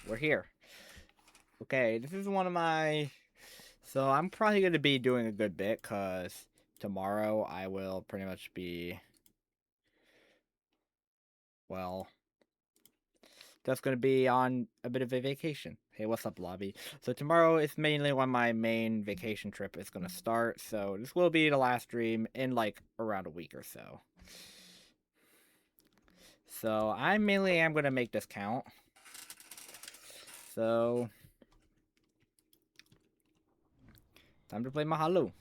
we're here. Okay, this is one of my... So I'm probably going to be doing a good bit, because tomorrow I will pretty much be... Well, just going to be on a bit of a vacation. Hey, what's up, lobby? So tomorrow is mainly when my main vacation trip is going to start, so this will be the last stream in, like, around a week or so. So I mainly am going to make this count. So... time to play Mahalo.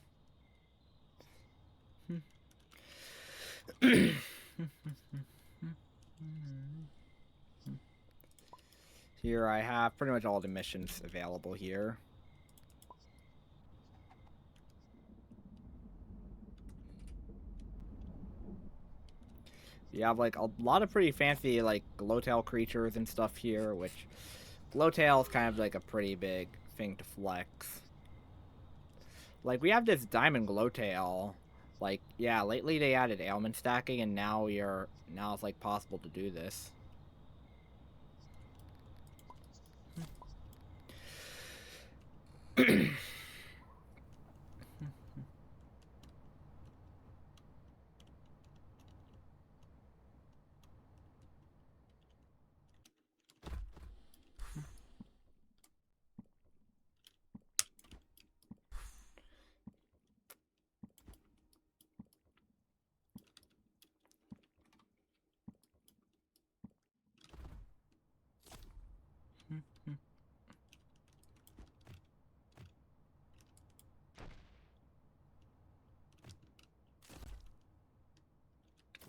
Here I have pretty much all the missions available here. You have like a lot of pretty fancy like glowtail creatures and stuff here, which glowtail is kind of like a pretty big thing to flex. Like we have this diamond glowtail. Like yeah, lately they added ailment stacking, and now it's like possible to do this.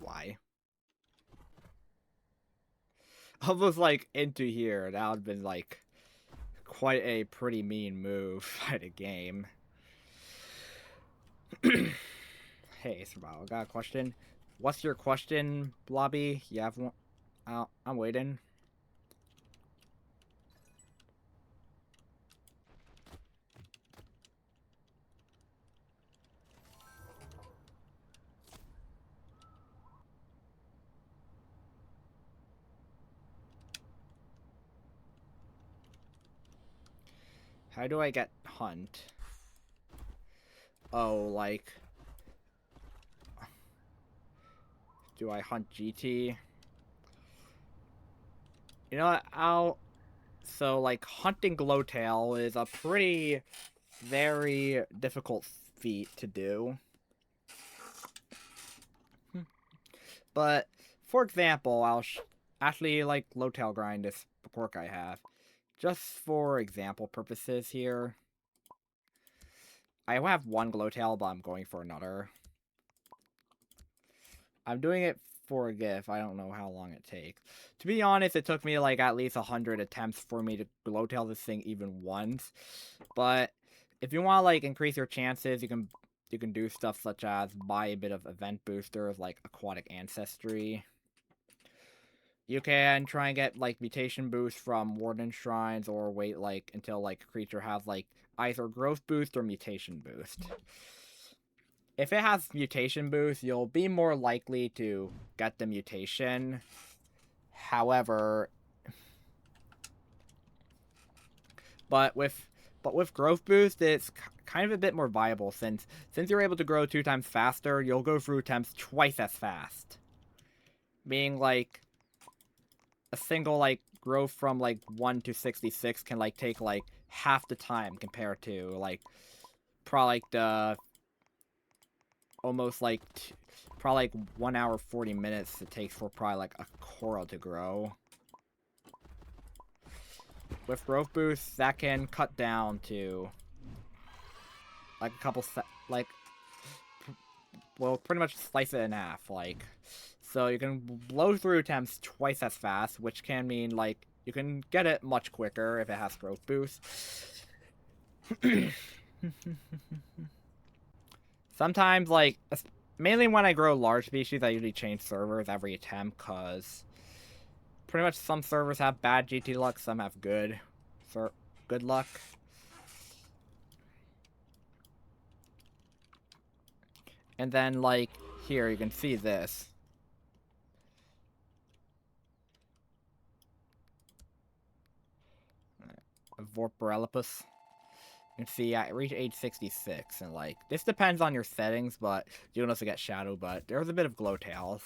Why? I was like into here. That would have been like quite a pretty mean move by the game. Hey, Survival, got a question. What's your question, Blobby? You have one? I'm waiting. How do I get hunt? Oh, like... do I hunt GT? You know what, so, like, hunting Glowtail is a pretty, very difficult feat to do. But, for example, I'll actually, like, Glowtail grind this quirk I have. Just for example purposes here. I have one Glowtail, but I'm going for another. I'm doing it for a GIF. I don't know how long it takes. To be honest, it took me like at least 100 attempts for me to glowtail this thing even once. But if you want to like increase your chances, you can do stuff such as buy a bit of event boosters like aquatic ancestry. You can try and get like mutation boost from warden shrines, or wait like until like a creature has like either growth boost or mutation boost. If it has mutation boost, you'll be more likely to get the mutation. However, but with growth boost, it's kind of a bit more viable since you're able to grow 2 times faster, you'll go through attempts twice as fast. Being like a single like growth from like 1 to 66 can like take like half the time compared to like probably like the almost like probably like 1 hour 40 minutes it takes for probably like a coral to grow. With growth boosts, that can cut down to like a couple like, well, pretty much slice it in half. Like, so you can blow through attempts twice as fast, which can mean like you can get it much quicker if it has growth boost. Sometimes, like, mainly when I grow large species, I usually change servers every attempt, because pretty much some servers have bad GT luck, some have good luck. And then, like, here, you can see this. Vorpalipus. You can see I reach age 66, and like this depends on your settings, but you don't also get shadow. But there's a bit of glowtails.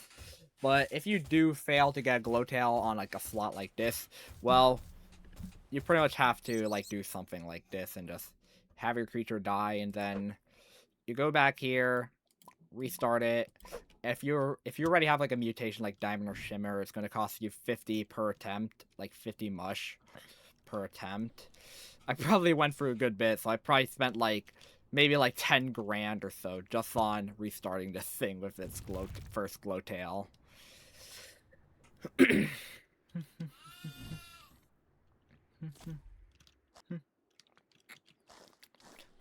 But if you do fail to get a glowtail on like a slot like this, well, you pretty much have to like do something like this and just have your creature die, and then you go back here, restart it. If you already have like a mutation like Diamond or Shimmer, it's gonna cost you 50 per attempt, like 50 mush per attempt. I probably went through a good bit, so I probably spent like maybe like 10 grand or so just on restarting this thing with its first glowtail.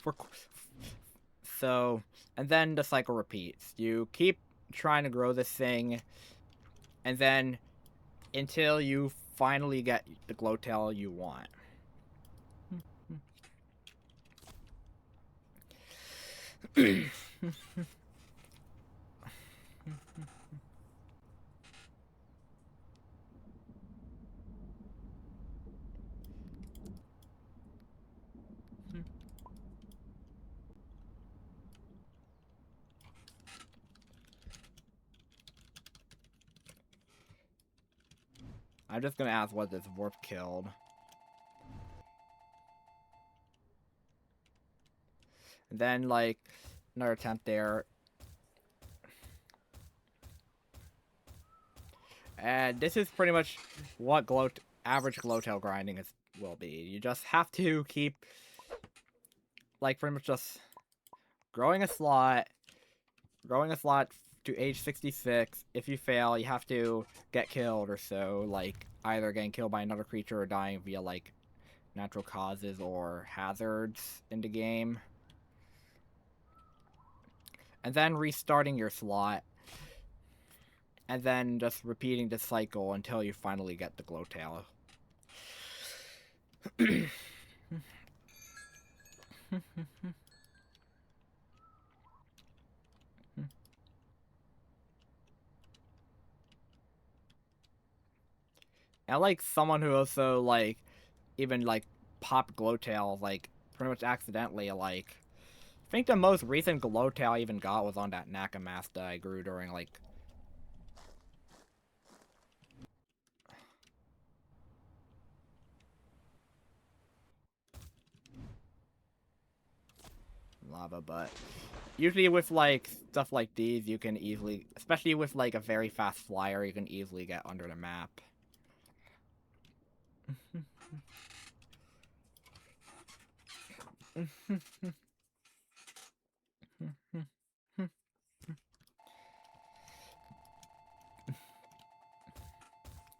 For So, and then the cycle repeats. You keep trying to grow this thing, and then until you finally get the glowtail you want. I'm just gonna ask what this warp killed. And then, like, another attempt there. And this is pretty much what average glowtail grinding will be. You just have to keep, like, pretty much just growing a slot to age 66. If you fail, you have to get killed or so, like, either getting killed by another creature or dying via, like, natural causes or hazards in the game. And then restarting your slot. And then just repeating the cycle until you finally get the glowtail. And like someone who also like even like popped glowtail like pretty much accidentally, like I think the most recent glowtail I even got was on that Nakamasta I grew during like lava, but usually with like stuff like these you can easily, especially with like a very fast flyer, you can easily get under the map.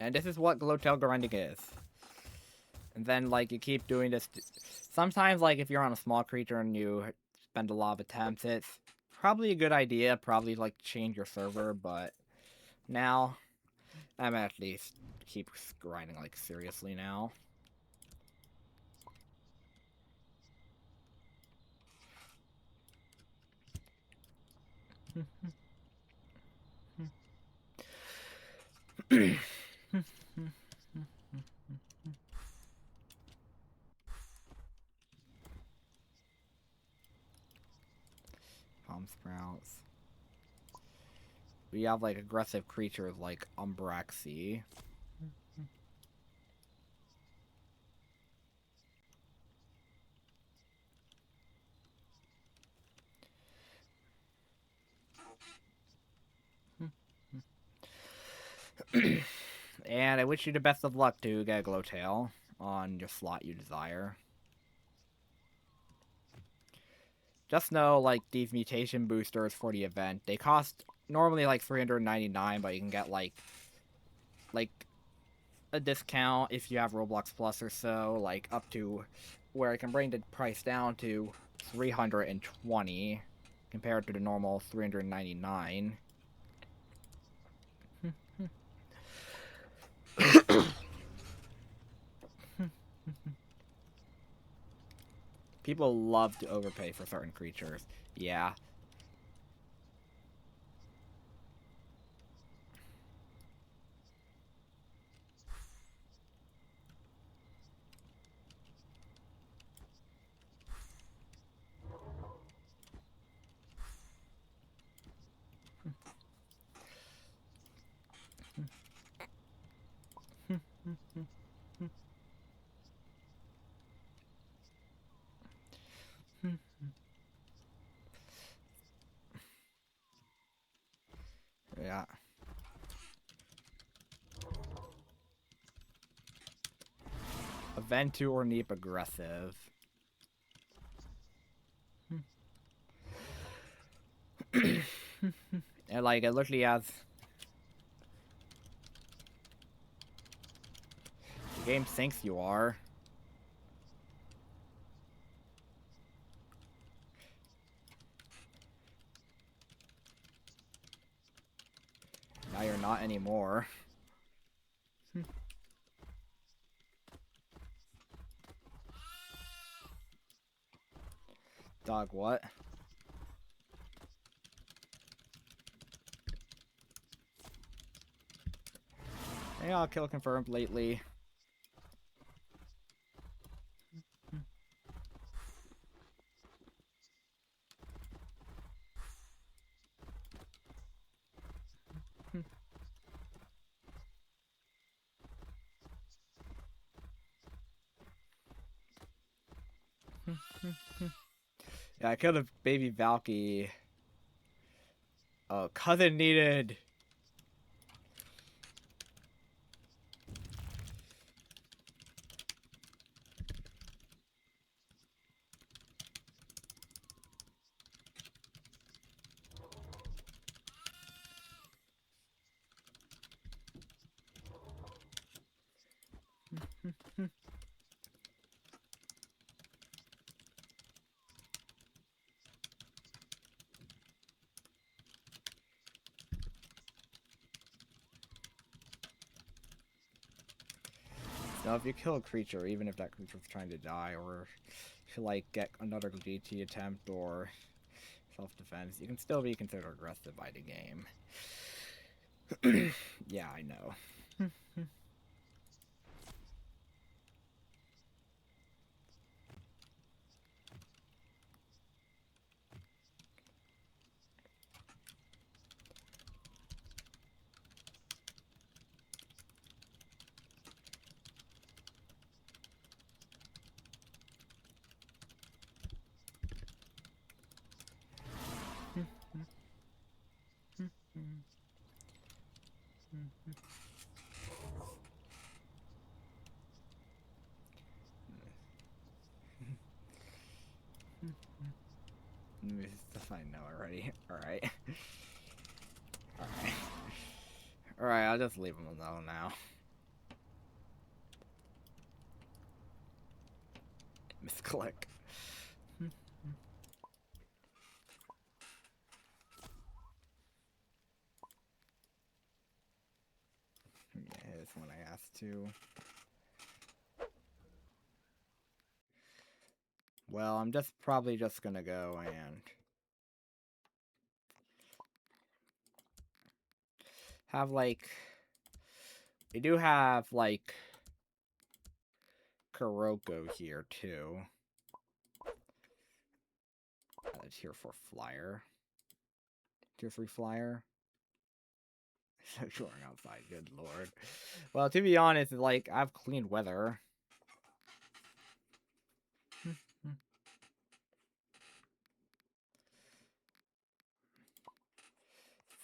And this is what glowtail grinding is. And then, like, you keep doing this. Sometimes, like, if you're on a small creature and you spend a lot of attempts, it's probably a good idea. Probably, like, change your server, but now I'm actually keep grinding, like, seriously now. Palm sprouts. We have like aggressive creatures like Umbraxi. And I wish you the best of luck to get a glowtail on your slot you desire. Just know, like, these mutation boosters for the event, they cost normally like $399, but you can get like a discount if you have Roblox Plus or so, like up to where I can bring the price down to $320 compared to the normal $399. People love to overpay for certain creatures. Yeah. defend 2 or Neep aggressive. And like it literally has the game thinks you are. Now you're not anymore. Dog, what? Yeah, I'll kill confirmed lately. Yeah, I killed a baby Valky. Oh, cousin needed. Now, if you kill a creature, even if that creature's trying to die, or to like get another GT attempt or self-defense, you can still be considered aggressive by the game. Yeah, I know. Stuff I know already. Alright. Alright. Alright, I'll just leave him alone now. Misclick. Yeah, this one I asked to. Well, I'm just probably just gonna go and have like we do have like Kuroko here too. Tier 4 flyer. Tier 3 flyer. So short outside, good lord. Well, to be honest, like I've clean weather.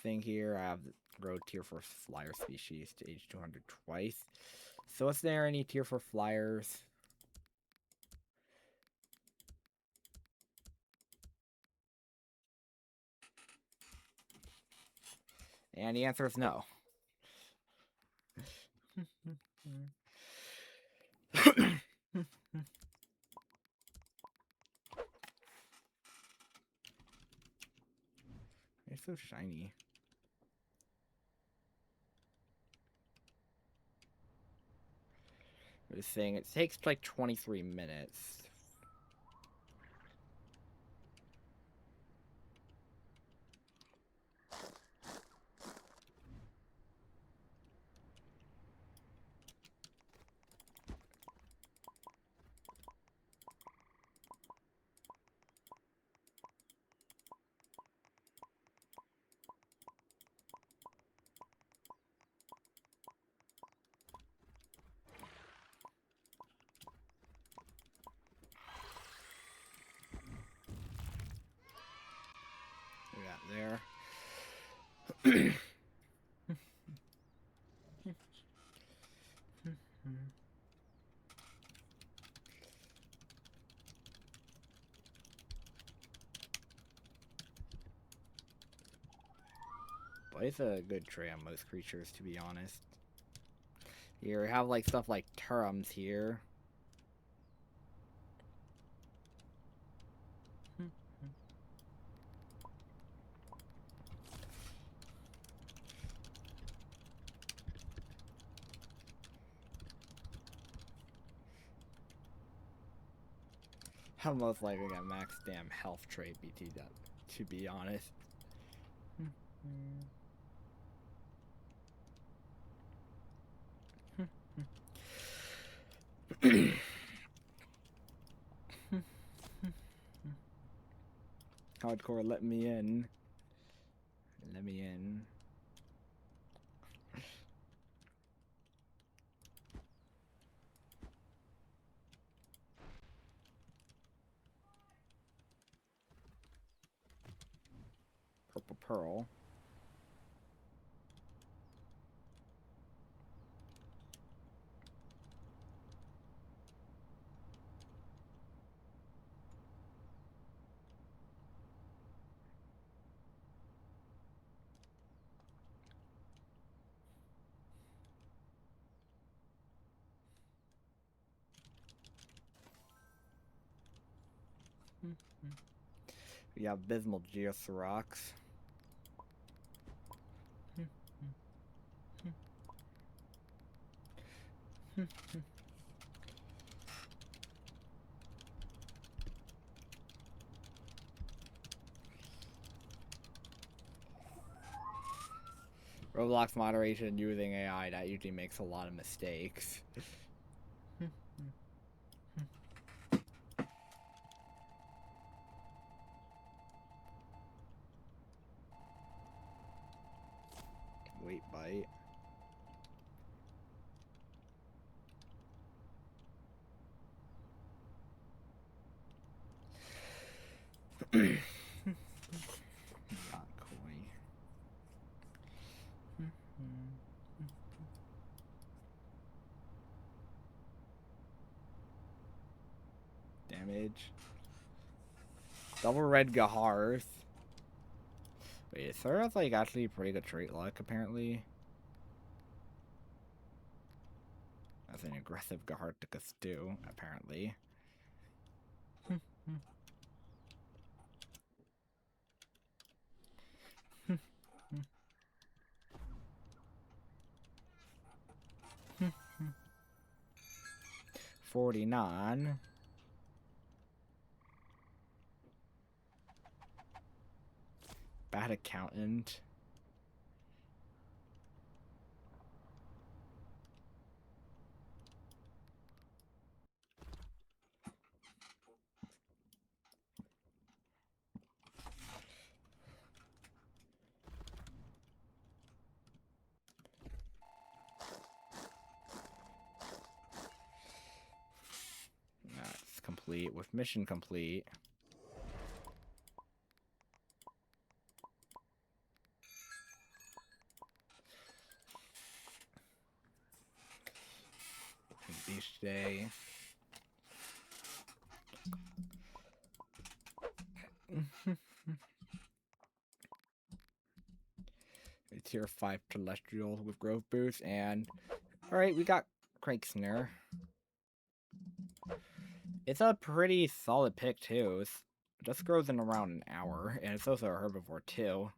Thing here, I have grow tier 4 flyer species to age 200 twice. So is there any tier 4 flyers? And the answer is no. It's so shiny. This thing, it takes like 23 minutes. We got there. It's a good trait on most creatures, to be honest. Here, we have like stuff like Turums here. I'm most likely gonna max damn health trait BT up, to be honest. Hardcore, let me in. Let me in. Purple Pearl. We have Abysmal Geothrax. Roblox moderation using AI, that usually makes a lot of mistakes. Wait, bite. Not koi. Damage. Double red Gaharth. Wait, Thor has like actually pretty good trait luck apparently. That's an aggressive Gaharticus too, apparently. 49. Bad accountant. That's complete with mission complete. Each day. Tier 5 Celestial with growth boost, and alright, we got Crank Snare. It's a pretty solid pick too. It just grows in around an hour, and it's also a herbivore too.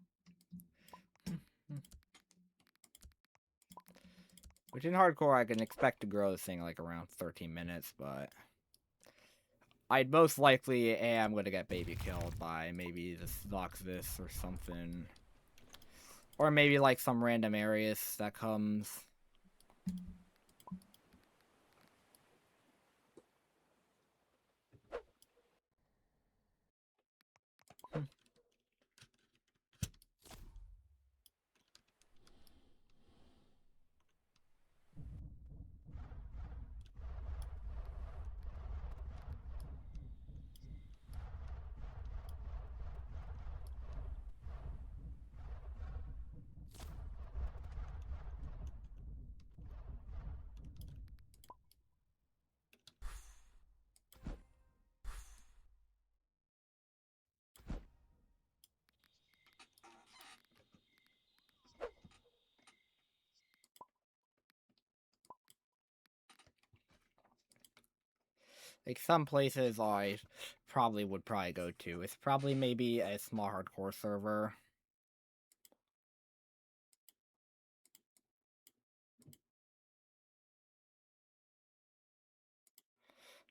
Which in hardcore I can expect to grow this thing like around 13 minutes, but I'd most likely am going to get baby killed by maybe the Zoxus or something. Or maybe like some random Arius that comes. Like, some places I would go to. It's probably maybe a small hardcore server.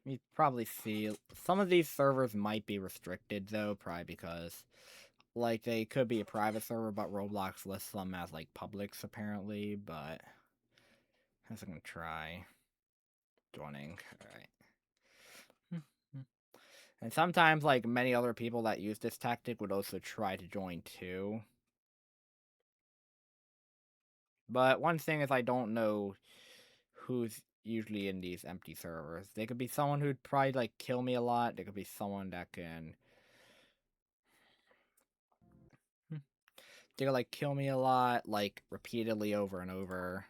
You probably see some of these servers might be restricted though, probably because like they could be a private server, but Roblox lists them as like publics apparently. But I'm gonna try joining. All right. And sometimes like many other people that use this tactic would also try to join too. But one thing is I don't know who's usually in these empty servers. They could be someone who'd probably like kill me a lot. They could be someone that can they could like kill me a lot, like repeatedly over and over.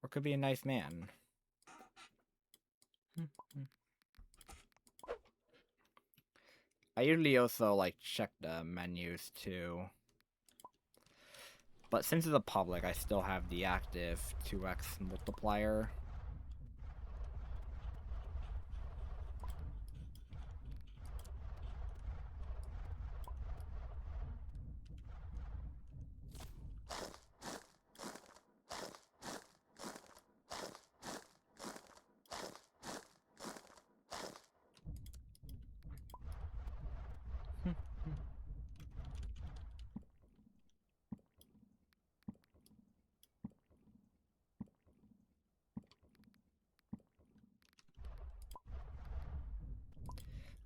Or could be a nice man. I usually also like check the menus too. But since it's a public, I still have the active 2x multiplier.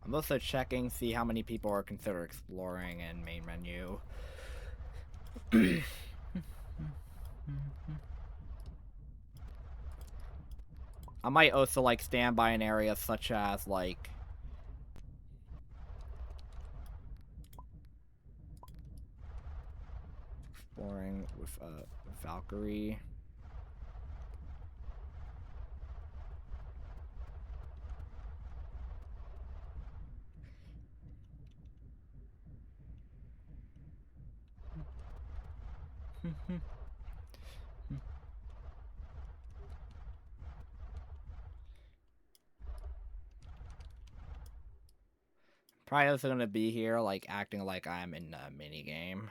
I'm also checking, see how many people are considered exploring in main menu. I might also like stand by an area such as like exploring with Valkyrie. Probably also gonna be here, like acting like I'm in a mini game.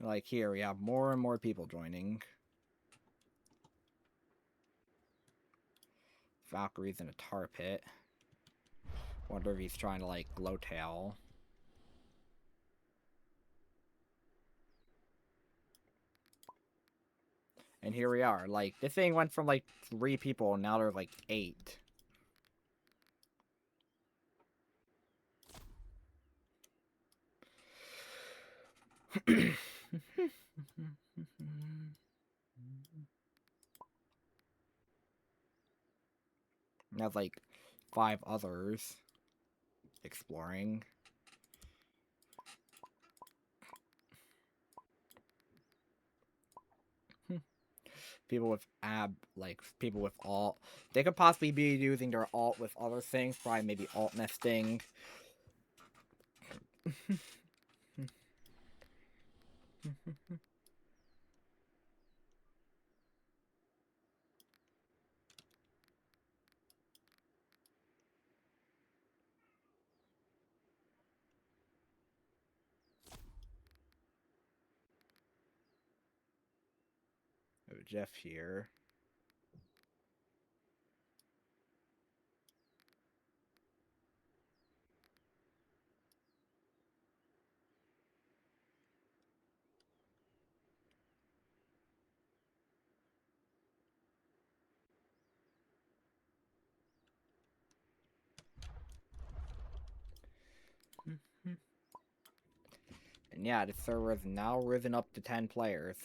Like here, we have more and more people joining. Valkyrie's in a tar pit. Wonder if he's trying to like glow tail. And here we are. Like, this thing went from like 3 people, and now there's like 8. There's like 5 others exploring. People with people with alt. They could possibly be using their alt with other things, probably maybe alt nesting. Oh, Jeff here. And yeah, the server has now risen up to 10 players.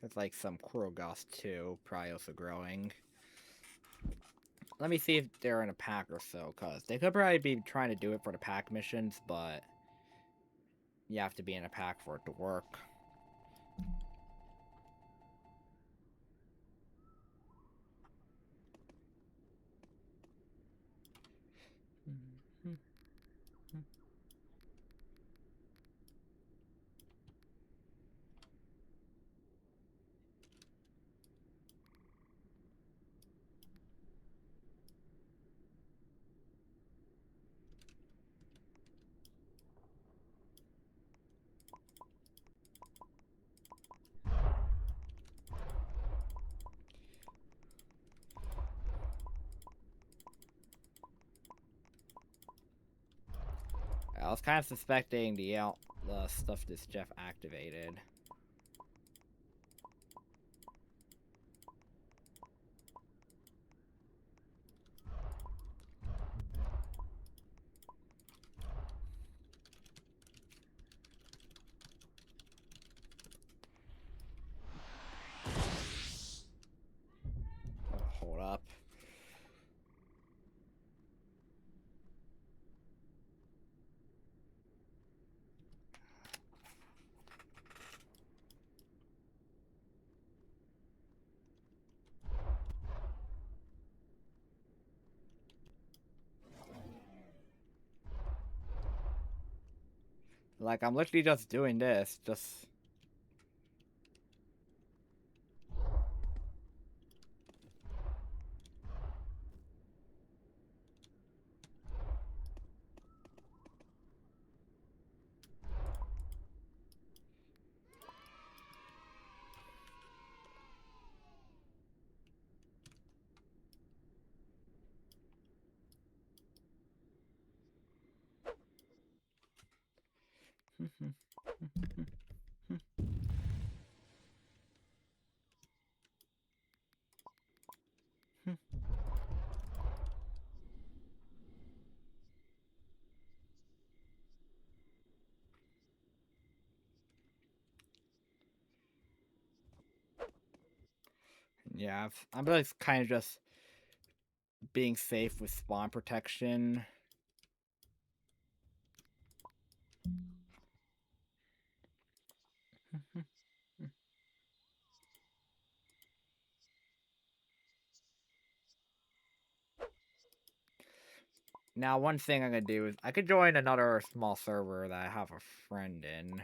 There's like some Kurogos too, probably also growing. let me see if they're in a pack or so, because they could probably be trying to do it for the pack missions, but you have to be in a pack for it to work. I was kind of suspecting the stuff this Jeff activated. Oh, hold up. Like, I'm literally just doing this, just... Yeah, I'm just kind of just being safe with spawn protection. Now, one thing I'm gonna do is I could join another small server that I have a friend in.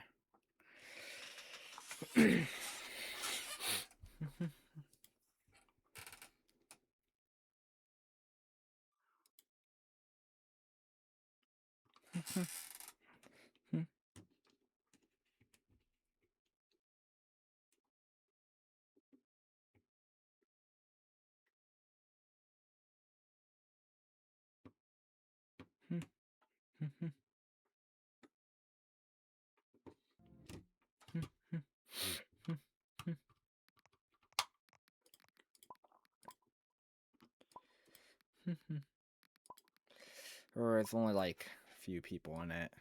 Or it's only like a few people in it.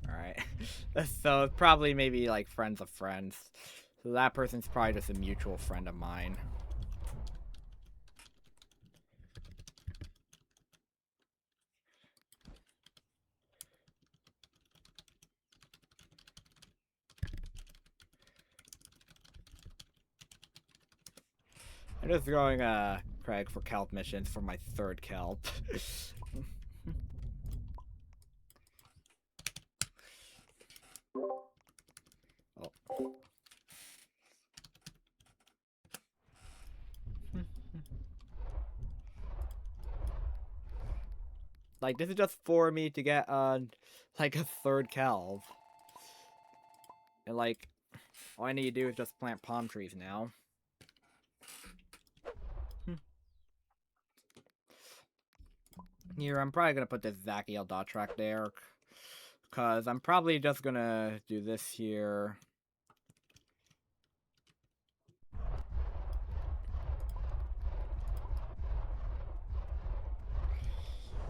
Alright. So it's probably maybe like friends of friends. So that person's probably just a mutual friend of mine. I'm just throwing Craig for kelp missions for my third kelp. Oh. Like, this is just for me to get like a third kelp. And like, all I need to do is just plant palm trees now. Here, I'm probably gonna put this Zachiel dot track there, because I'm probably just gonna do this here.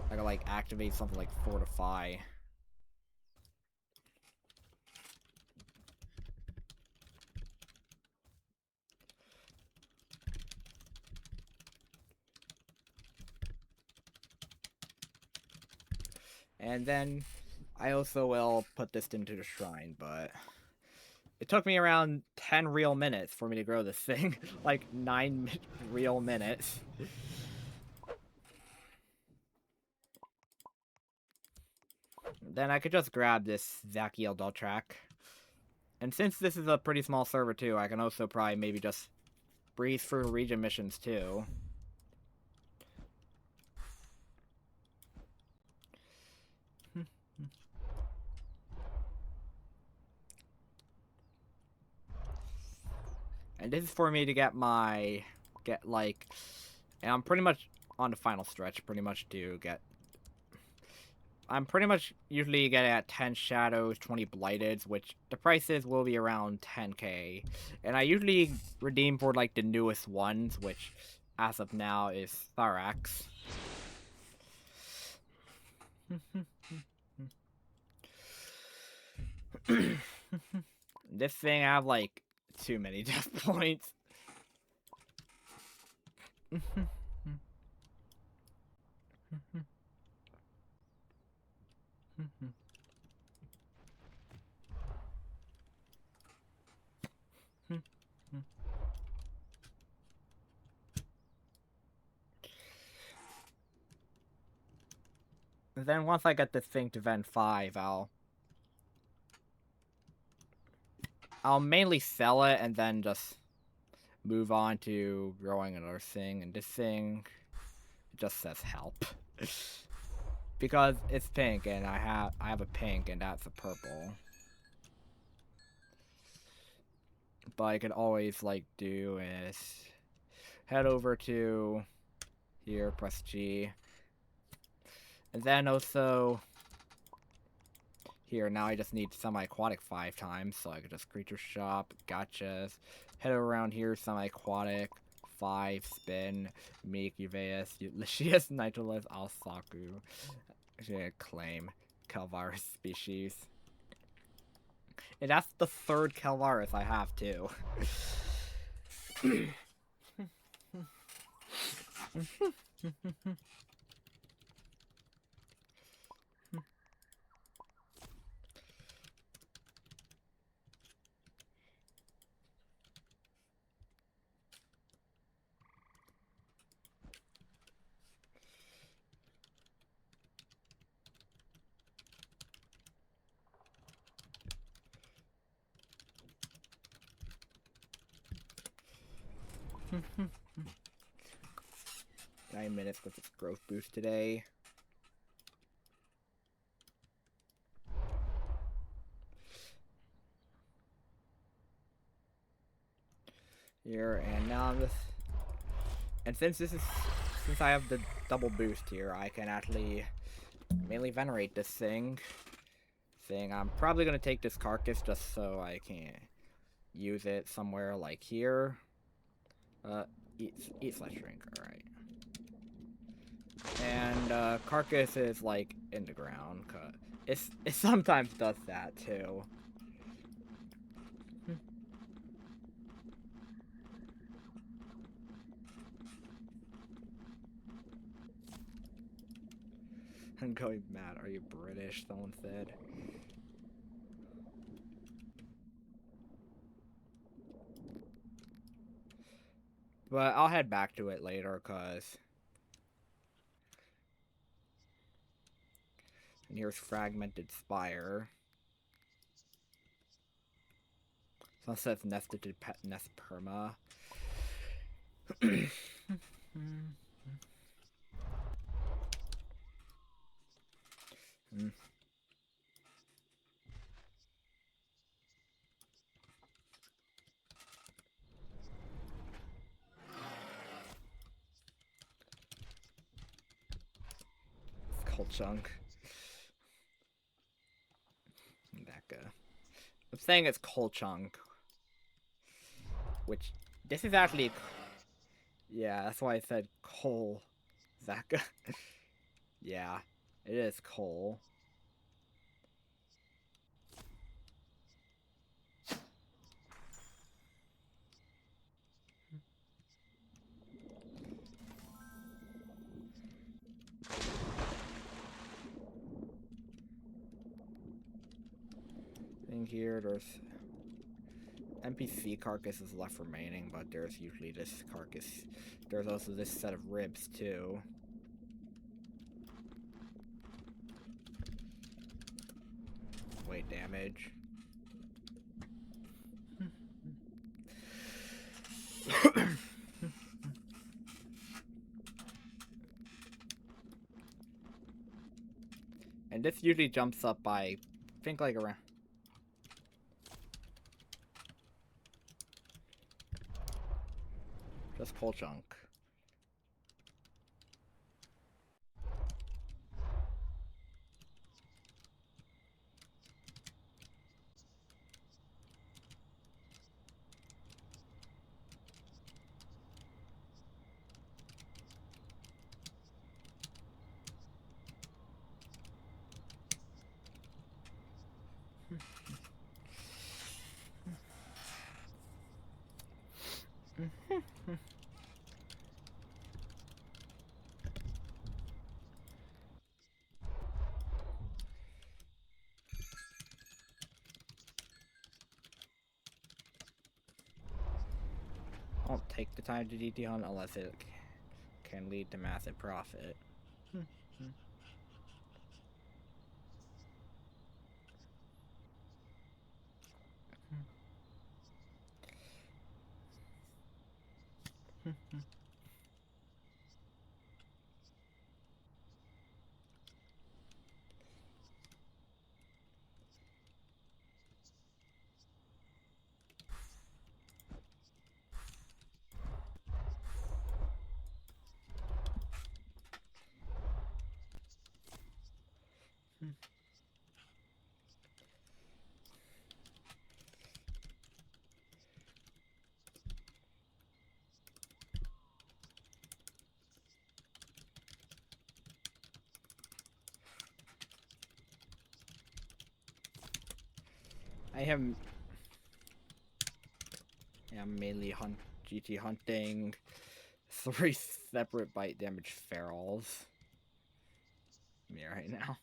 I gotta like activate something like Fortify. And then I also will put this into the shrine, but it took me around 10 real minutes for me to grow this thing. Like 9 real minutes. Then I could just grab this Zachiel dot track. And since this is a pretty small server too, I can also probably maybe just breeze through region missions too. And this is for me to get like, and I'm pretty much on the final stretch, pretty much to get, I'm pretty much usually getting at 10 shadows, 20 blighteds, which the prices will be around 10k. And I usually redeem for like the newest ones, which as of now is Tharax. This thing I have like too many death points. And then once I get this thing to Ven 5, I'll mainly sell it and then just move on to growing another thing. And this thing just says help. Because it's pink and I have a pink and that's a purple. But I could always like do is head over to here, press G. And then also here, now I just need semi-aquatic 5 times, so I could just creature shop, gotchas, head around here, semi-aquatic, 5, spin, make Uveus, Lucius, Nitrolis, Alsaku, claim, Calvaris species. And that's the 3rd Calvaris I have, too. Nine minutes with its growth boost today. Here, and now I'm just... And since I have the double boost here, I can actually mainly venerate this thing. I'm probably going to take this carcass just so I can use it somewhere like here. Eat slash drink, alright. And carcass is like in the ground, cause it sometimes does that too. I'm going mad. Are you British? Someone said. But I'll head back to it later, cause... And here's Fragmented Spire. So says nested to pet nest perma. cold chunk. Becca. I'm saying it's cold chunk. Which, this is actually... Yeah, that's why I said coal. Zaka. Yeah, it is coal. In here, there's NPC carcasses left remaining, but there's usually this carcass. There's also this set of ribs too. Weight damage. And this usually jumps up by, I think, like around... Just coal chunk. I'll take the time to DT hunt unless it can lead to massive profit. I am mainly GT hunting 3 separate bite damage ferals. Me right now.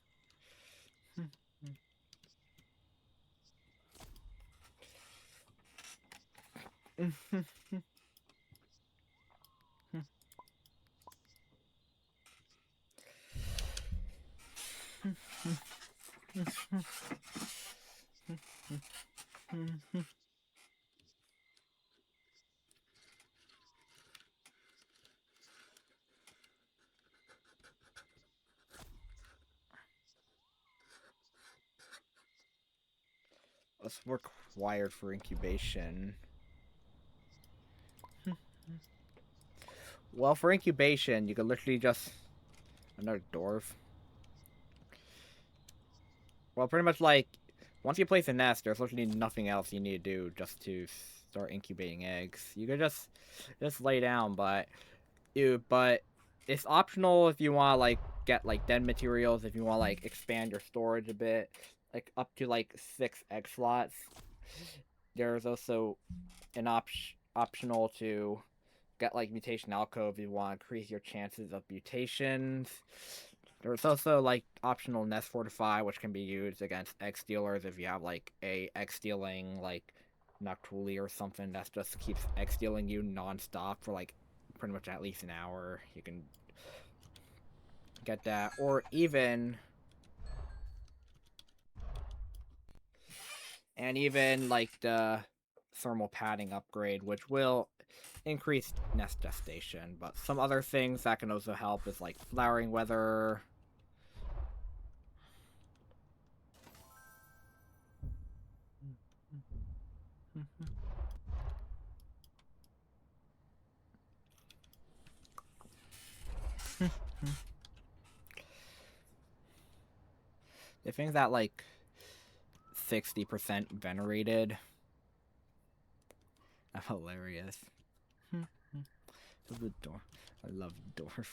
What's required for incubation? Well, for incubation, you can literally just... Another dwarf. Well, pretty much like, once you place a nest, there's literally nothing else you need to do just to start incubating eggs. You could just lay down, but it's optional if you want to like get like den materials, if you want to like expand your storage a bit, like up to like 6 egg slots. There's also an optional to get like mutation alcove if you want to increase your chances of mutations. There's also like optional nest fortify, which can be used against egg stealers if you have like a egg stealing like Noctuli or something that just keeps egg stealing you non-stop for like pretty much at least an hour. You can get that, or even like the thermal padding upgrade, which will increase nest gestation. But some other things that can also help is like flowering weather. I think that like 60% venerated. That's hilarious. The door. I love doors.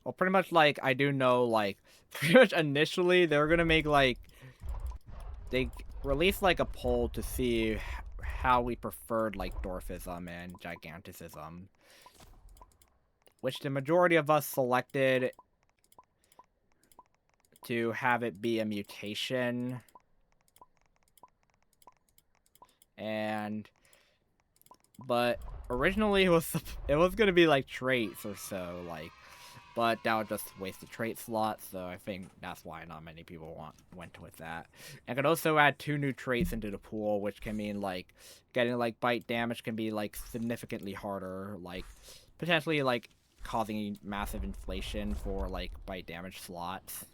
Well, pretty much like I do know like pretty much initially they were gonna make like they released like a poll to see how we preferred like dwarfism and giganticism, which the majority of us selected to have it be a mutation. But originally it was gonna be like traits or so, like, but that would just waste the trait slot, so I think that's why not many people went with that. And could also add 2 new traits into the pool, which can mean like getting like bite damage can be like significantly harder, like potentially like causing massive inflation for like bite damage slots.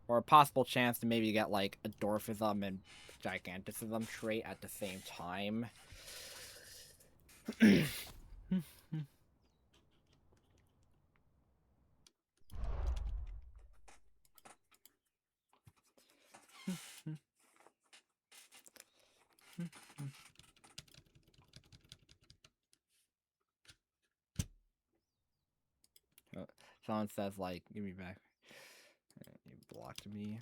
Or a possible chance to maybe get like a dwarfism and giganticism trait at the same time. Someone says like, give me back. You blocked me.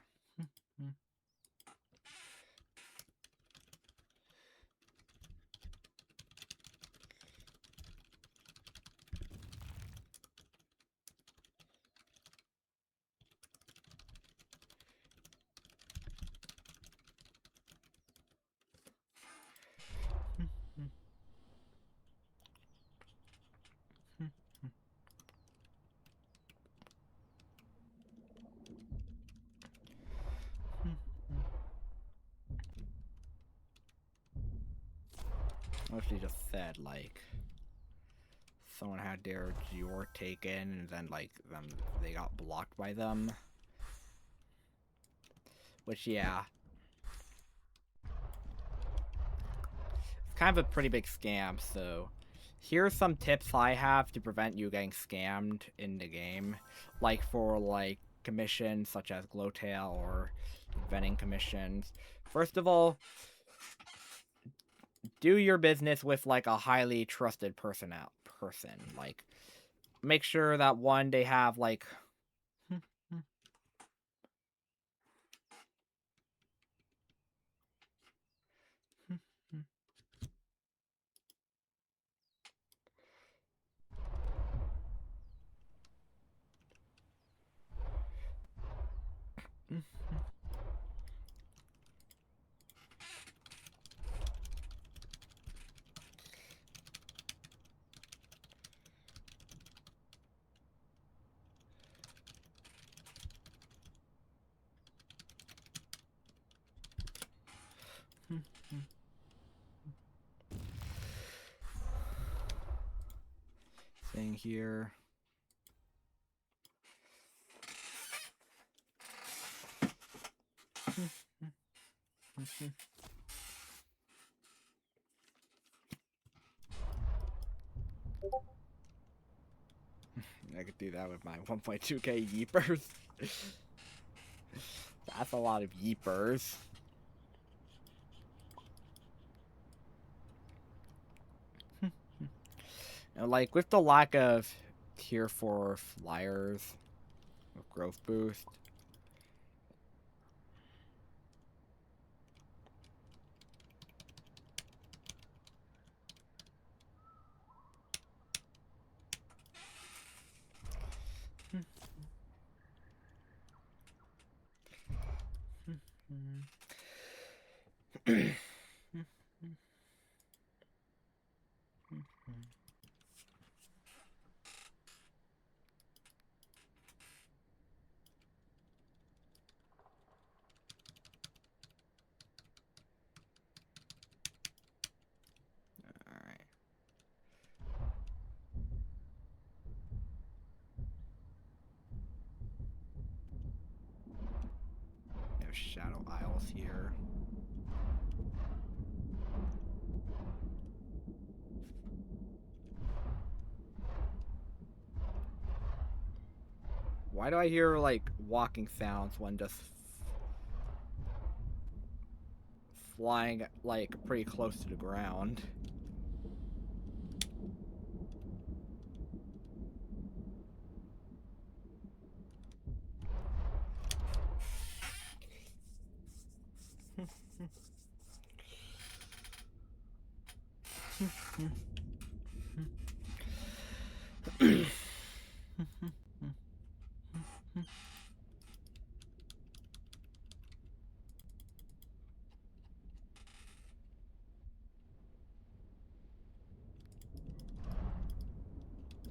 Mostly just said like someone had their Gior taken and then like they got blocked by them. Which yeah. It's kind of a pretty big scam, so here's some tips I have to prevent you getting scammed in the game. Like for like commissions such as Glowtail or vending commissions. First of all, do your business with like a highly trusted person. Like make sure that one they have like thing here. I could do that with my 1.2k yeepers. That's a lot of yeepers. And like with the lack of tier 4 flyers with growth boost. Shadow Isles here. Why do I hear, like, walking sounds when just flying, like, pretty close to the ground?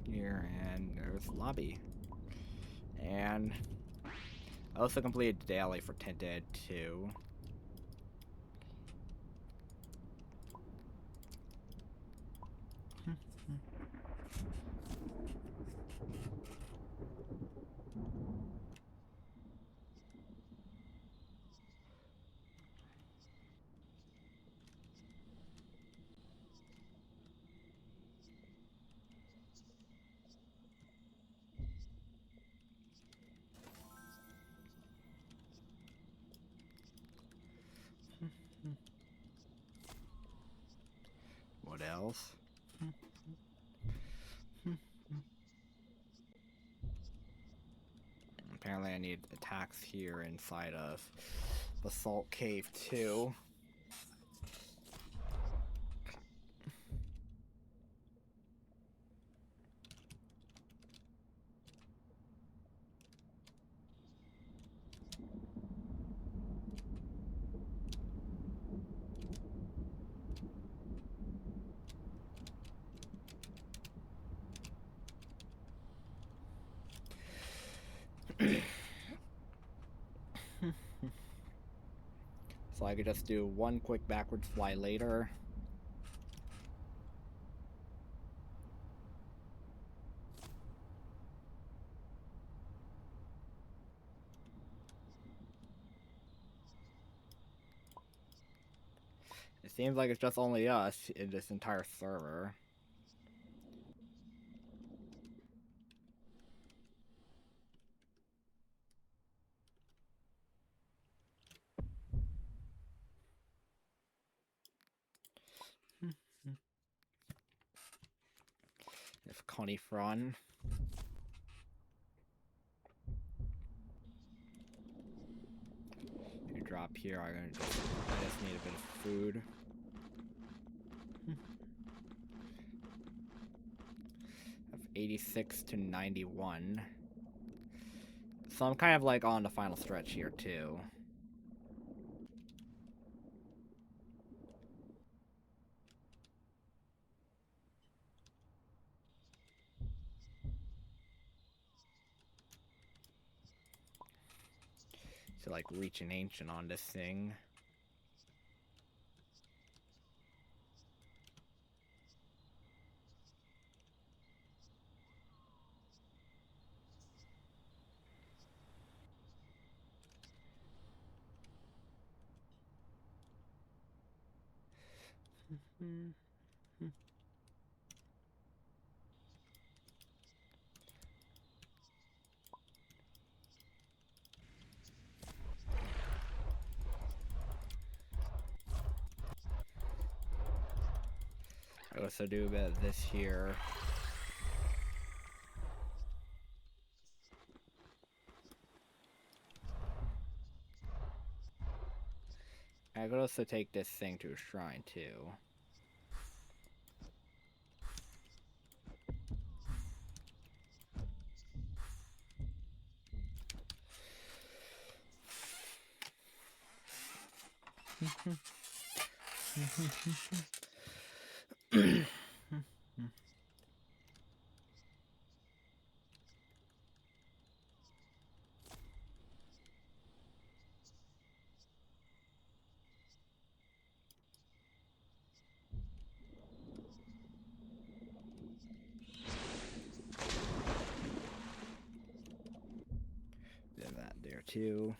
Here, and there's lobby. And I also completed daily for Tinted too. What else? Apparently I need attacks here inside of Basalt Cave too. So I could just do one quick backwards fly later. It seems like it's just only us in this entire server. If Connie Fron. You drop here, I just need a bit of food. 86 to 91. So I'm kind of like on the final stretch here too. To like reach an ancient on this thing. I also do a bit of this here. I could also take this thing to a shrine too. Did that there too.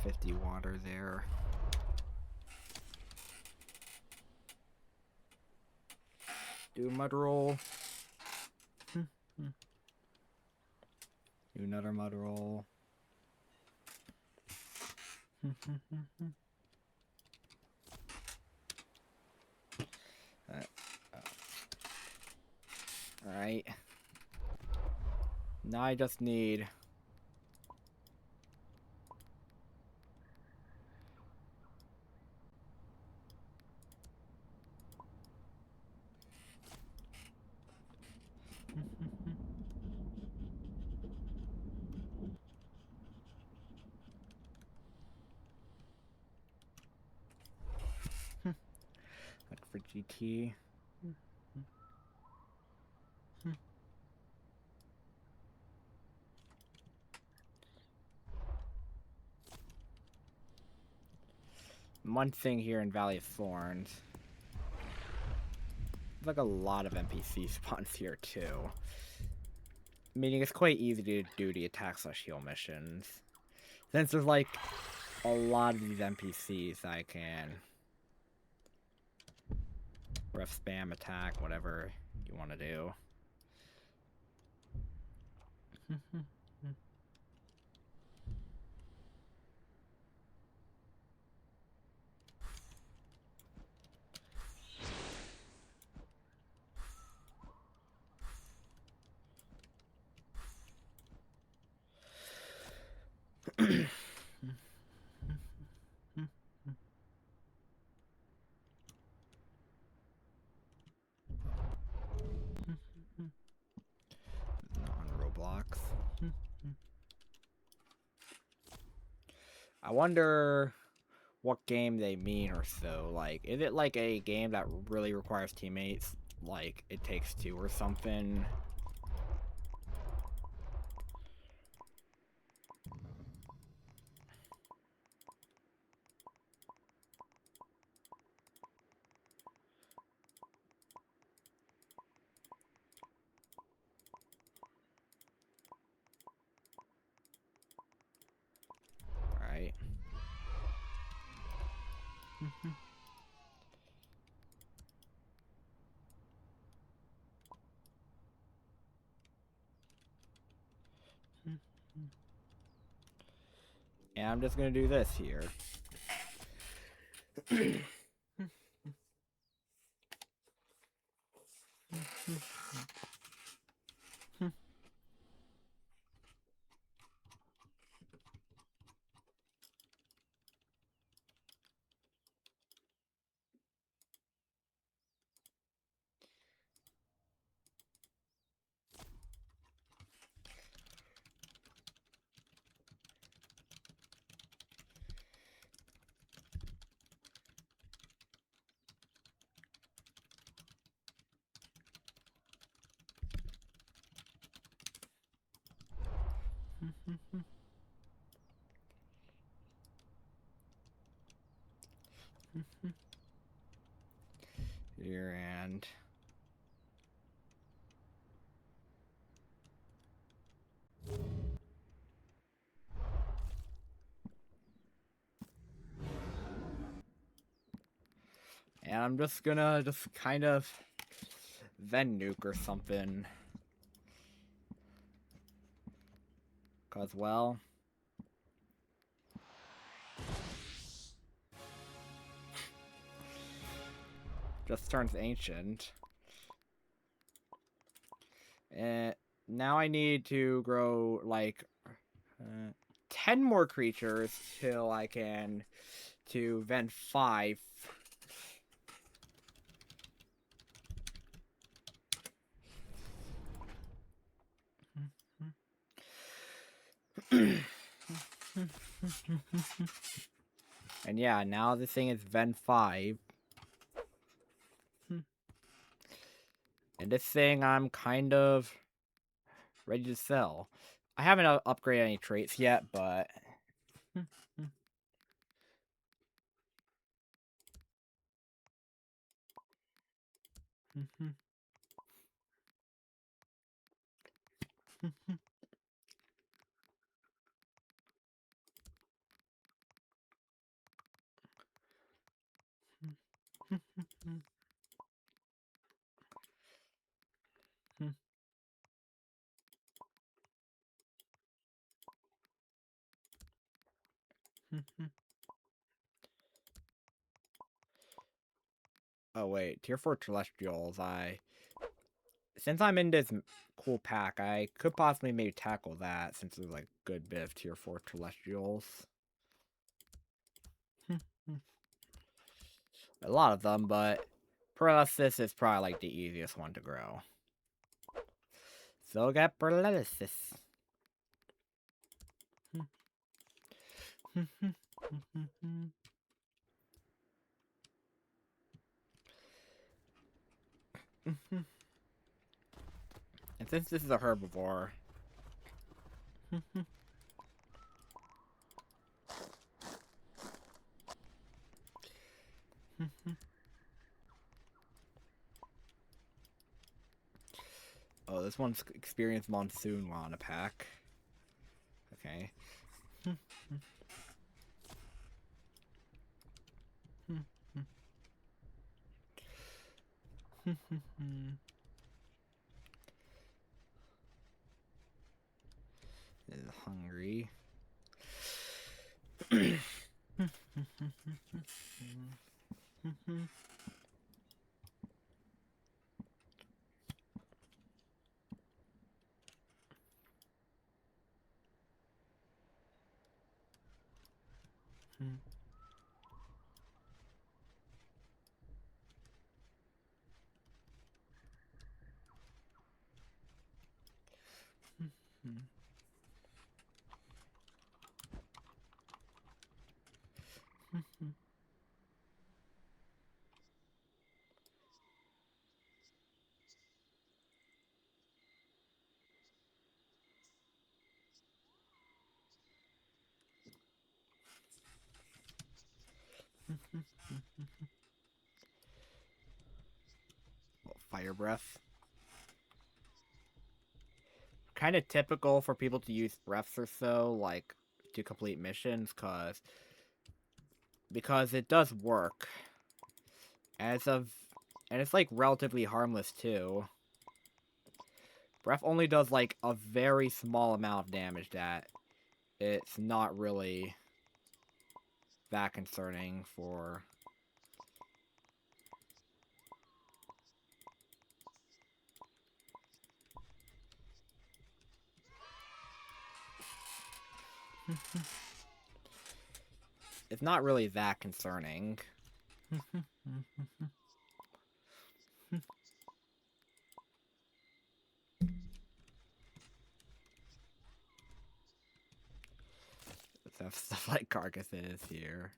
50 water there. Do mud roll. Do another mud roll. Alright. Now I just need... Look for GT. One thing here in Valley of Thorns. There's like a lot of NPC spawns here too. Meaning it's quite easy to do the attack/heal missions. Since there's like a lot of these NPCs I can ref spam, attack, whatever you want to do. On Roblox. I wonder what game they mean or so. Like, is it like a game that really requires teammates? Like, It Takes Two or something? Right. And I'm just gonna do this here. Here and I'm just gonna kind of then nuke or something. Cause well, just turns ancient. And now I need to grow like 10 more creatures till I can to vent 5. And yeah, now this thing is vent 5. And this thing I'm kind of ready to sell. I haven't upgraded any traits yet, but Oh wait, tier 4 Celestials, since I'm in this cool pack, I could possibly maybe tackle that since there's like a good bit of tier 4 Celestials. A lot of them, but paralysis is probably like the easiest one to grow. So get paralysis. And since this is a herbivore, oh, this one's experienced monsoon while in a pack. Okay. Is hungry. Fire breath. Kind of typical for people to use breaths or so, like to complete missions, because it does work. And it's like relatively harmless too. Breath only does like a very small amount of damage that it's not really that concerning for. It's not really that concerning. Let's have stuff like carcasses here.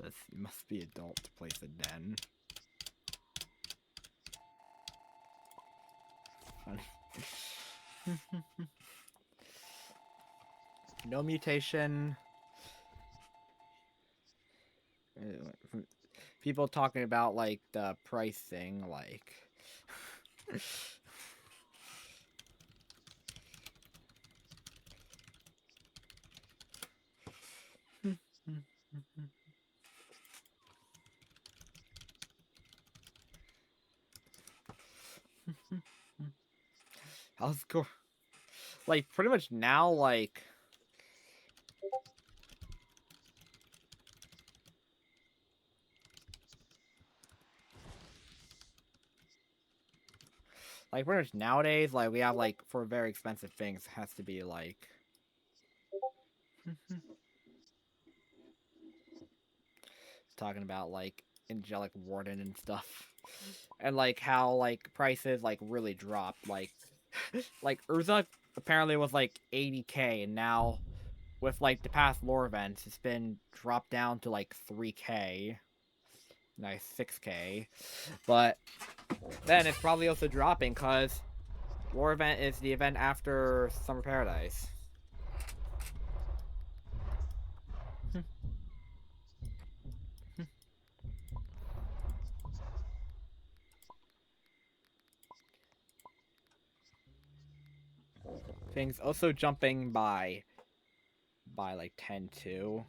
It must be adult to place a den. No mutation. People talking about like the price thing, like. How's go? Like pretty much now, like. Like, pretty much nowadays, like, we have, like, for very expensive things, it has to be, like... talking about, like, Angelic Warden and stuff. And, like, how, like, prices, like, really dropped. Like, like, Urza apparently was, like, 80k, and now, with, like, the past lore events, it's been dropped down to, like, 3k. Nice, 6k. But then it's probably also dropping, because lore event is the event after Summer Paradise. Things also jumping by like 10 too.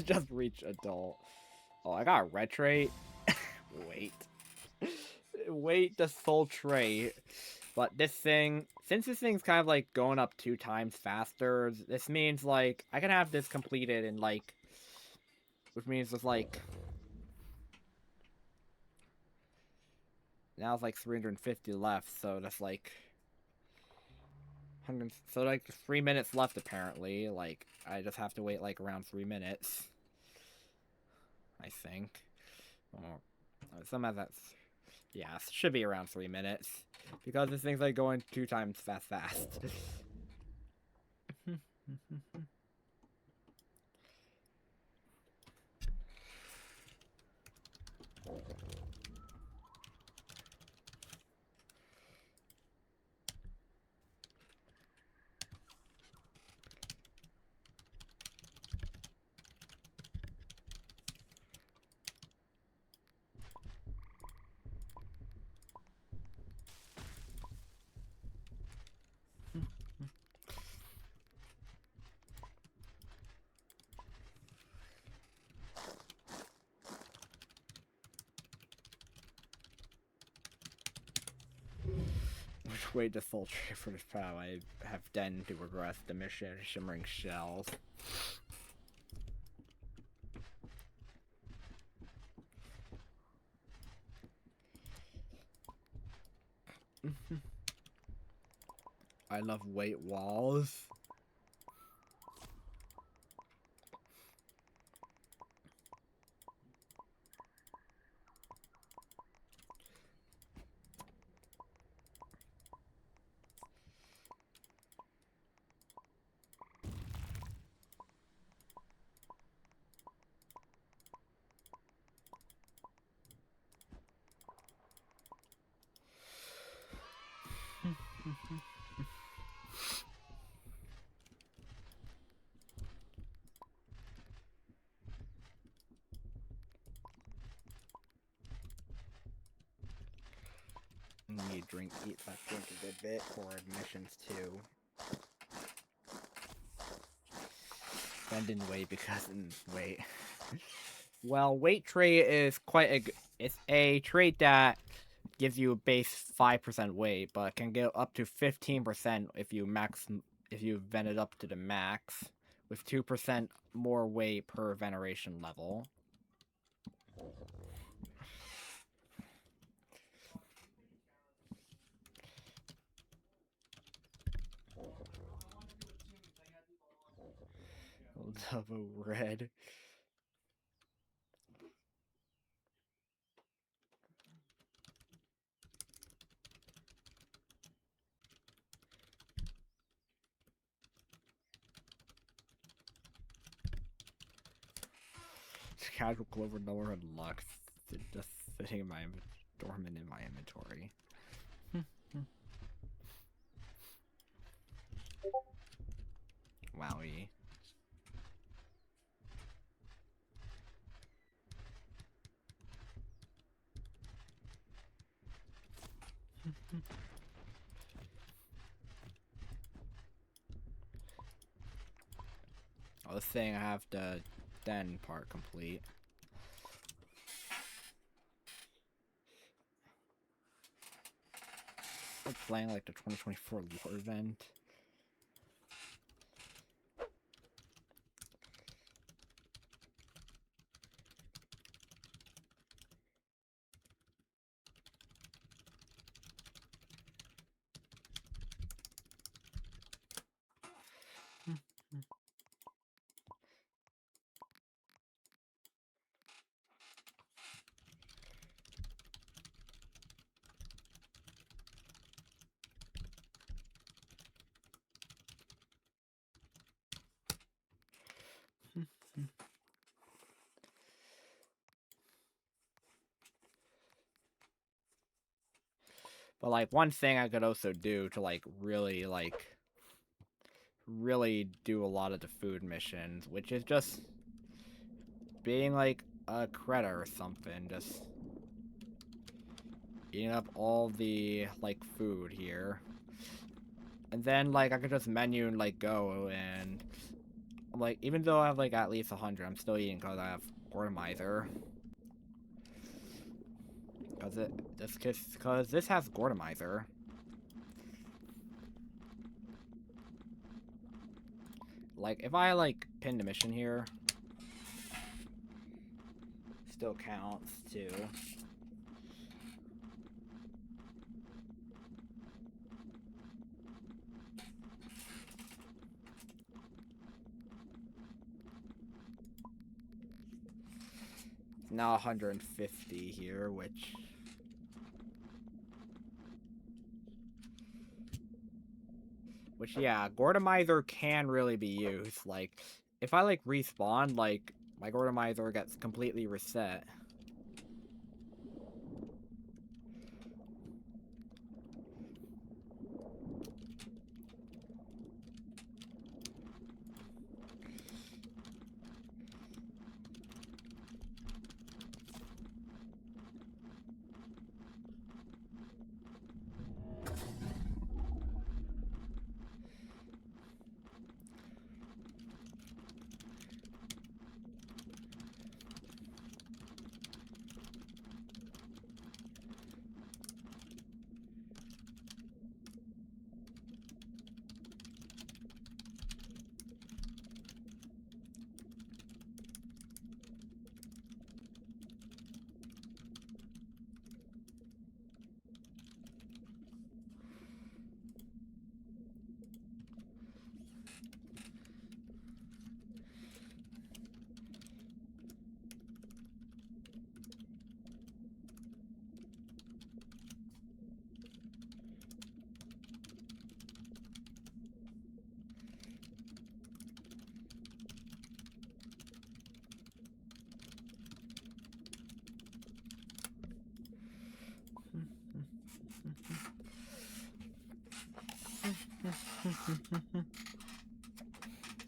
Just reach adult. Oh, I got a red trait. Wait. Wait the soul trait. But this thing, since this thing's kind of like going up 2 times faster, this means like I can have this completed in like, which means there's like, now it's like 350 left, so that's like 100, so like 3 minutes left apparently. Like I just have to wait like around 3 minutes, I think. Oh, somehow that's, yeah, it should be around 3 minutes because this thing's like going 2 times fast. Which way to soul trade for this power? I have then to regress the mission shimmering shells. I love weight walls. Need drink, eat that drink a good bit for admissions too. Ben didn't wait because wait. Well, weight trait is it's a trait that gives you a base 5% weight, but can go up to 15% if you vent it up to the max, with 2% more weight per veneration level. Double red. Casual Clover Nowhere and Lux. Just sitting in my dormant in my inventory. Wowie. Oh, this thing I have the den part complete. I'm playing like the 2024 lore event. But like one thing I could also do to like really do a lot of the food missions, which is just being like a Creta or something, just eating up all the like food here. And then like I could just menu and like go and like even though I have like at least 100, I'm still eating because I have Gordomizer. Because this has Gordomizer. Like if I like pin the mission here, still counts too. Now 150 here, which yeah, Gordomizer can really be used. Like if I like respawn, like my Gordomizer gets completely reset.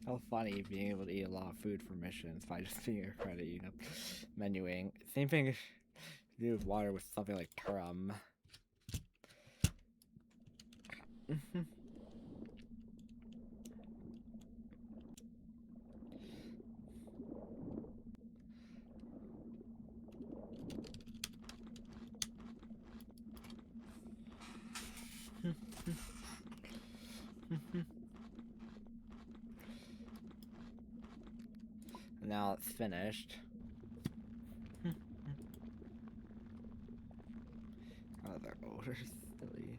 How funny being able to eat a lot of food for missions by just being a credit, you know, menuing. Same thing to do with water with something like Turum. Now it's finished. Oh, their odor's silly.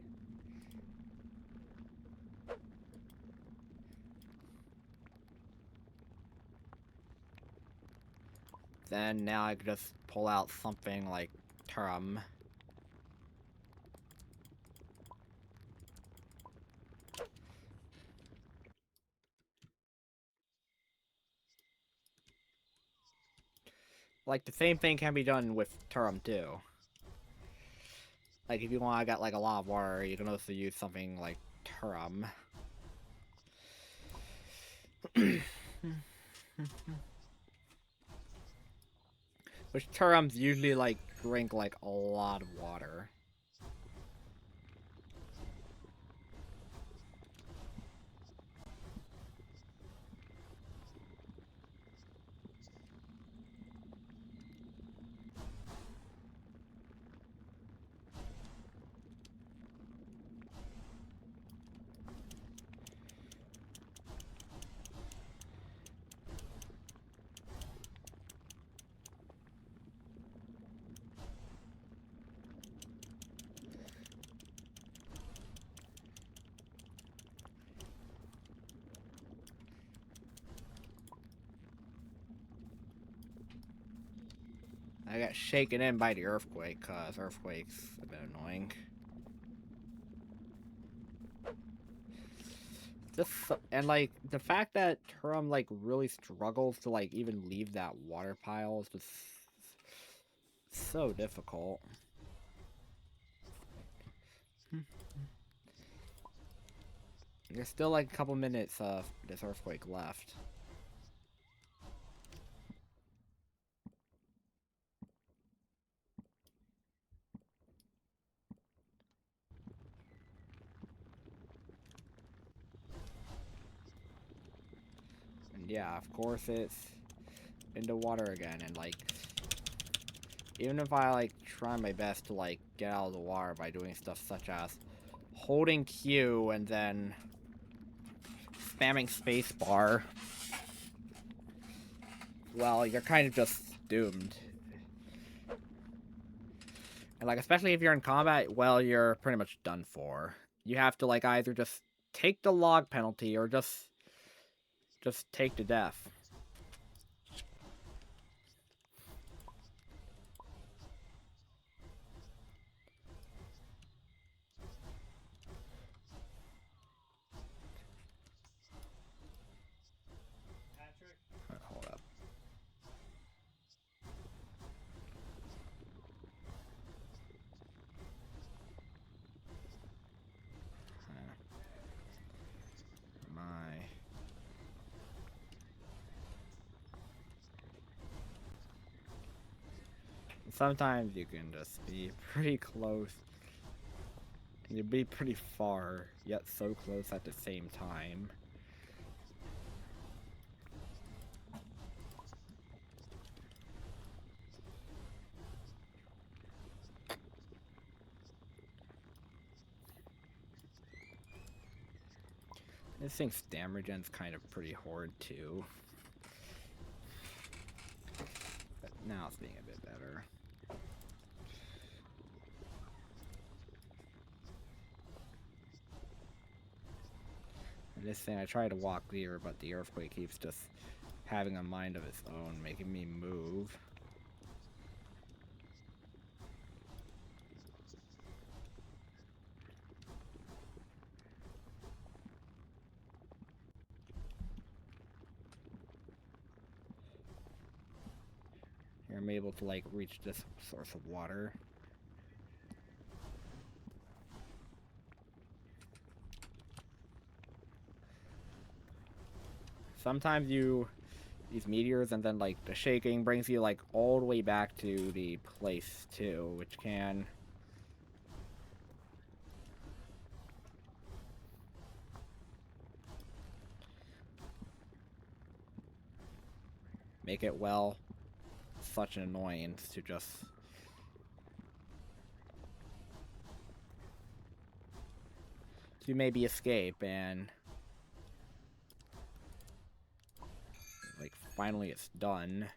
Then now I could just pull out something like Turum. Like the same thing can be done with Turum too. Like if you want to get like a lot of water, you can also use something like Turum. Which Turums usually like drink like a lot of water. I got shaken in by the earthquake, cause earthquakes a bit annoying. And like the fact that Turum like really struggles to like even leave that water pile is just so difficult. There's still like a couple minutes of this earthquake left. And yeah, of course it's into water again, and like even if I like try my best to like get out of the water by doing stuff such as holding Q and then spamming spacebar, well, you're kind of just doomed. And like especially if you're in combat, well, you're pretty much done for. You have to like either just take the log penalty or just take the death. Hold up. My. Sometimes you can just be pretty close. And you'd be pretty far, yet so close at the same time. This thing's damage regen's kind of pretty horrid too. But now it's being a bit better. And this thing, I try to walk clear, but the earthquake keeps just having a mind of its own, making me move. Here I'm able to like reach this source of water. Sometimes these meteors and then like the shaking brings you like all the way back to the place too, which can make it, well, such an annoyance to just to maybe escape and like finally it's done.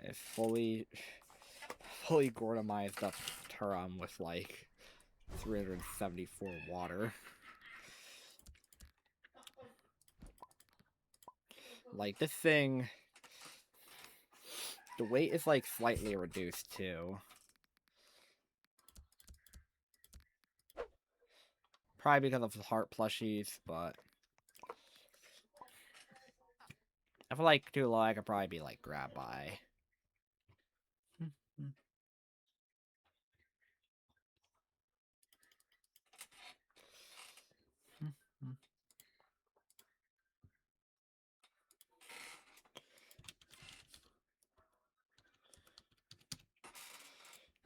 It fully Gordamized up Turum with like 374 water. Like this thing, the weight is like slightly reduced too. Probably because of the heart plushies, but I feel like too low I could probably be like grabbed by.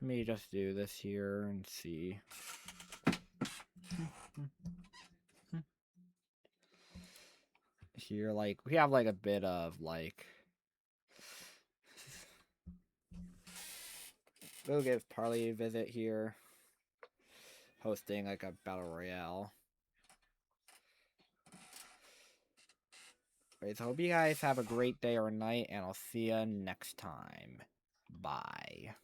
Let me just do this here and see. Here, like, we have like a bit of like. We'll give Parley a visit here. hosting like a battle royale. Alright, so hope you guys have a great day or night, and I'll see you next time. Bye.